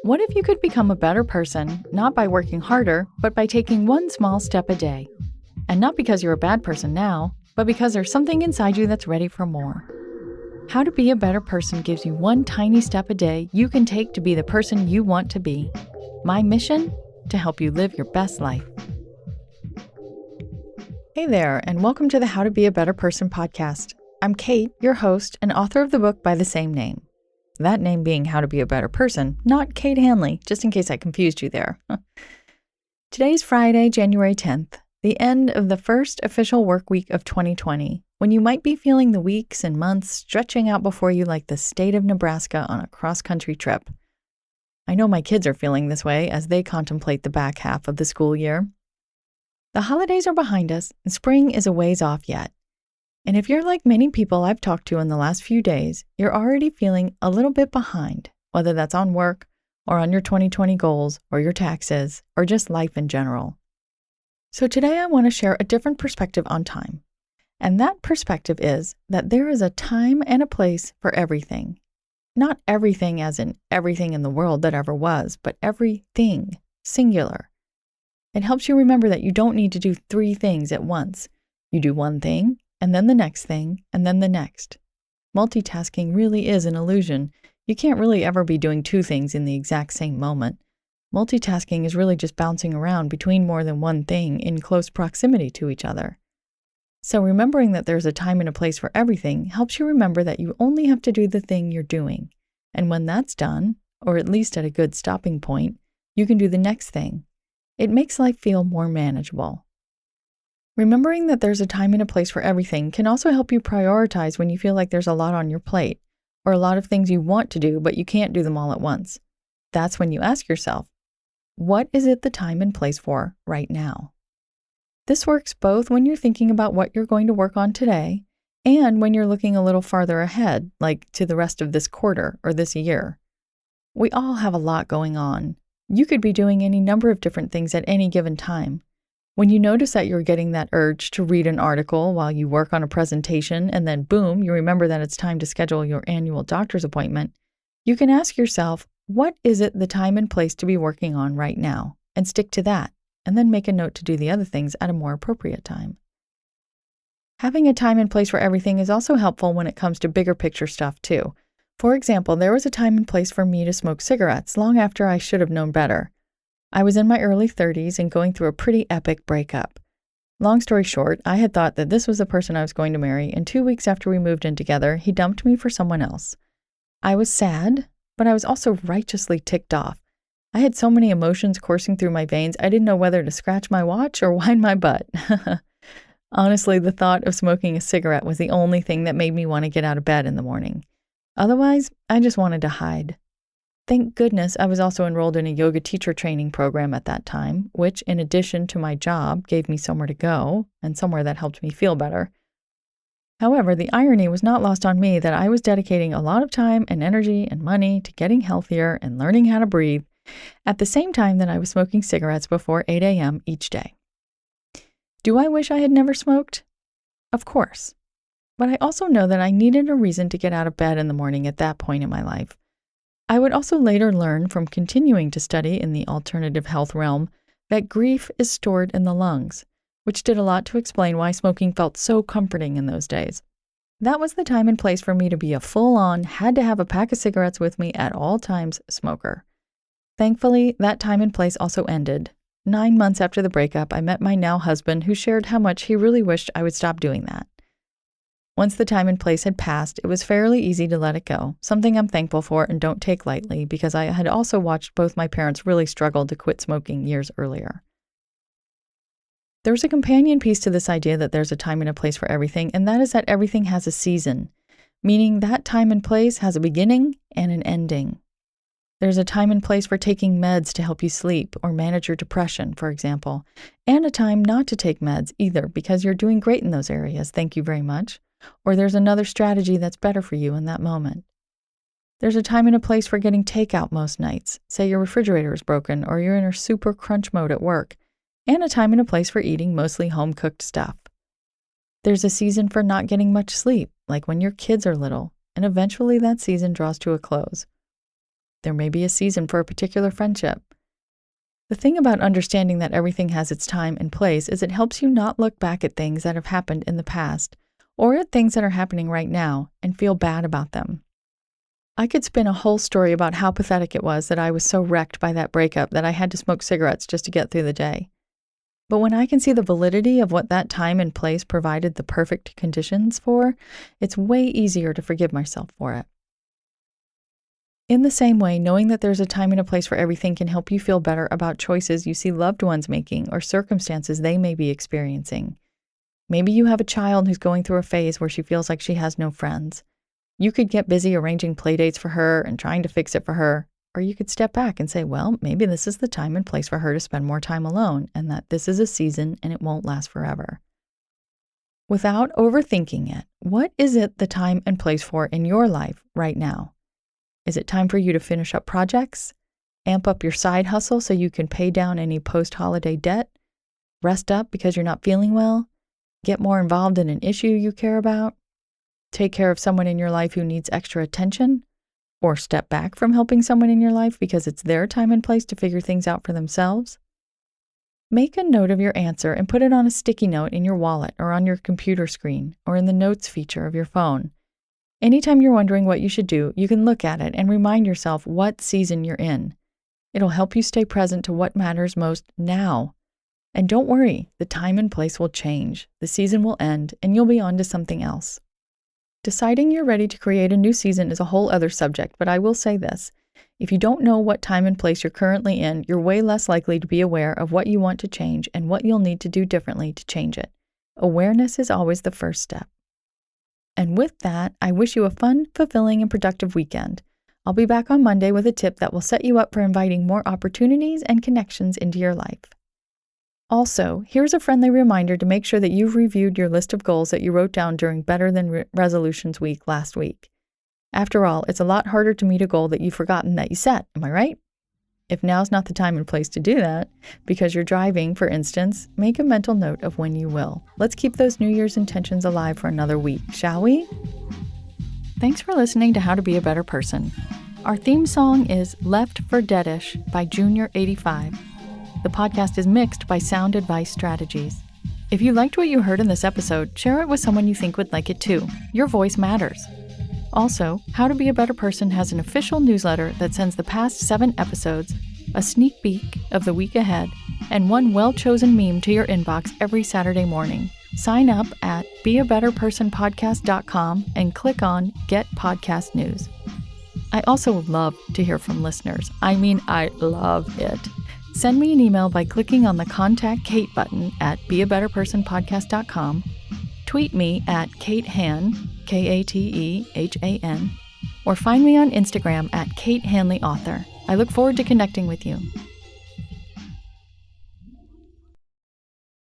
What if you could become a better person, not by working harder, but by taking one small step a day? And not because you're a bad person now, but because there's something inside you that's ready for more. How to Be a Better Person gives you one tiny step a day you can take to be the person you want to be. My mission? To help you live your best life. Hey there, and welcome to the How to Be a Better Person podcast. I'm Kate, your host and author of the book by the same name. That name being How to Be a Better Person, not Kate Hanley, just in case I confused you there. Today's Friday, January 10th, the end of the first official work week of 2020, when you might be feeling the weeks and months stretching out before you like the state of Nebraska on a cross-country trip. I know my kids are feeling this way as they contemplate the back half of the school year. The holidays are behind us, and spring is a ways off yet. And if you're like many people I've talked to in the last few days, you're already feeling a little bit behind, whether that's on work or on your 2020 goals or your taxes or just life in general. So today I want to share a different perspective on time. And that perspective is that there is a time and a place for everything. Not everything as in everything in the world that ever was, but everything, singular. It helps you remember that you don't need to do 3 things at once. You do one thing, and then the next thing, and then the next. Multitasking really is an illusion. You can't really ever be doing 2 things in the exact same moment. Multitasking is really just bouncing around between more than one thing in close proximity to each other. So remembering that there's a time and a place for everything helps you remember that you only have to do the thing you're doing. And when that's done, or at least at a good stopping point, you can do the next thing. It makes life feel more manageable. Remembering that there's a time and a place for everything can also help you prioritize when you feel like there's a lot on your plate, or a lot of things you want to do, but you can't do them all at once. That's when you ask yourself, what is it the time and place for right now? This works both when you're thinking about what you're going to work on today, and when you're looking a little farther ahead, like to the rest of this quarter or this year. We all have a lot going on. You could be doing any number of different things at any given time. When you notice that you're getting that urge to read an article while you work on a presentation, and then boom, you remember that it's time to schedule your annual doctor's appointment, you can ask yourself, what is it the time and place to be working on right now? And stick to that, and then make a note to do the other things at a more appropriate time. Having a time and place for everything is also helpful when it comes to bigger picture stuff too. For example, there was a time and place for me to smoke cigarettes long after I should have known better. I was in my early 30s and going through a pretty epic breakup. Long story short, I had thought that this was the person I was going to marry, and 2 weeks after we moved in together, he dumped me for someone else. I was sad, but I was also righteously ticked off. I had so many emotions coursing through my veins, I didn't know whether to scratch my watch or wind my butt. Honestly, the thought of smoking a cigarette was the only thing that made me want to get out of bed in the morning. Otherwise, I just wanted to hide. Thank goodness I was also enrolled in a yoga teacher training program at that time, which, in addition to my job, gave me somewhere to go and somewhere that helped me feel better. However, the irony was not lost on me that I was dedicating a lot of time and energy and money to getting healthier and learning how to breathe at the same time that I was smoking cigarettes before 8 a.m. each day. Do I wish I had never smoked? Of course. But I also know that I needed a reason to get out of bed in the morning at that point in my life. I would also later learn from continuing to study in the alternative health realm that grief is stored in the lungs, which did a lot to explain why smoking felt so comforting in those days. That was the time and place for me to be a full-on, had to have a pack of cigarettes with me at all times smoker. Thankfully, that time and place also ended. 9 months after the breakup, I met my now husband, who shared how much he really wished I would stop doing that. Once the time and place had passed, it was fairly easy to let it go, something I'm thankful for and don't take lightly because I had also watched both my parents really struggle to quit smoking years earlier. There's a companion piece to this idea that there's a time and a place for everything, and that is that everything has a season, meaning that time and place has a beginning and an ending. There's a time and place for taking meds to help you sleep or manage your depression, for example, and a time not to take meds either because you're doing great in those areas, thank you very much. Or there's another strategy that's better for you in that moment. There's a time and a place for getting takeout most nights, say your refrigerator is broken or you're in a super crunch mode at work, and a time and a place for eating mostly home-cooked stuff. There's a season for not getting much sleep, like when your kids are little, and eventually that season draws to a close. There may be a season for a particular friendship. The thing about understanding that everything has its time and place is it helps you not look back at things that have happened in the past or at things that are happening right now and feel bad about them. I could spin a whole story about how pathetic it was that I was so wrecked by that breakup that I had to smoke cigarettes just to get through the day. But when I can see the validity of what that time and place provided the perfect conditions for, it's way easier to forgive myself for it. In the same way, knowing that there's a time and a place for everything can help you feel better about choices you see loved ones making or circumstances they may be experiencing. Maybe you have a child who's going through a phase where she feels like she has no friends. You could get busy arranging playdates for her and trying to fix it for her, or you could step back and say, well, maybe this is the time and place for her to spend more time alone and that this is a season and it won't last forever. Without overthinking it, what is it the time and place for in your life right now? Is it time for you to finish up projects, amp up your side hustle so you can pay down any post-holiday debt, rest up because you're not feeling well, get more involved in an issue you care about, take care of someone in your life who needs extra attention, or step back from helping someone in your life because it's their time and place to figure things out for themselves? Make a note of your answer and put it on a sticky note in your wallet or on your computer screen or in the notes feature of your phone. Anytime you're wondering what you should do, you can look at it and remind yourself what season you're in. It'll help you stay present to what matters most now. And don't worry, the time and place will change, the season will end, and you'll be on to something else. Deciding you're ready to create a new season is a whole other subject, but I will say this. If you don't know what time and place you're currently in, you're way less likely to be aware of what you want to change and what you'll need to do differently to change it. Awareness is always the first step. And with that, I wish you a fun, fulfilling, and productive weekend. I'll be back on Monday with a tip that will set you up for inviting more opportunities and connections into your life. Also, here's a friendly reminder to make sure that you've reviewed your list of goals that you wrote down during Better Than Resolutions Week last week. After all, it's a lot harder to meet a goal that you've forgotten that you set, am I right? If now's not the time and place to do that, because you're driving, for instance, make a mental note of when you will. Let's keep those New Year's intentions alive for another week, shall we? Thanks for listening to How to Be a Better Person. Our theme song is Left for Deadish by Junior85. The podcast is mixed by Sound Advice Strategies. If you liked what you heard in this episode, share it with someone you think would like it too. Your voice matters. Also, How to Be a Better Person has an official newsletter that sends the past 7 episodes, a sneak peek of the week ahead, and one well-chosen meme to your inbox every Saturday morning. Sign up at beabetterpersonpodcast.com and click on Get Podcast News. I also love to hear from listeners. I love it. Send me an email by clicking on the Contact Kate button at beabetterpersonpodcast.com, tweet me at Kate Han, Katehan, or find me on Instagram at Kate Hanley Author. I look forward to connecting with you.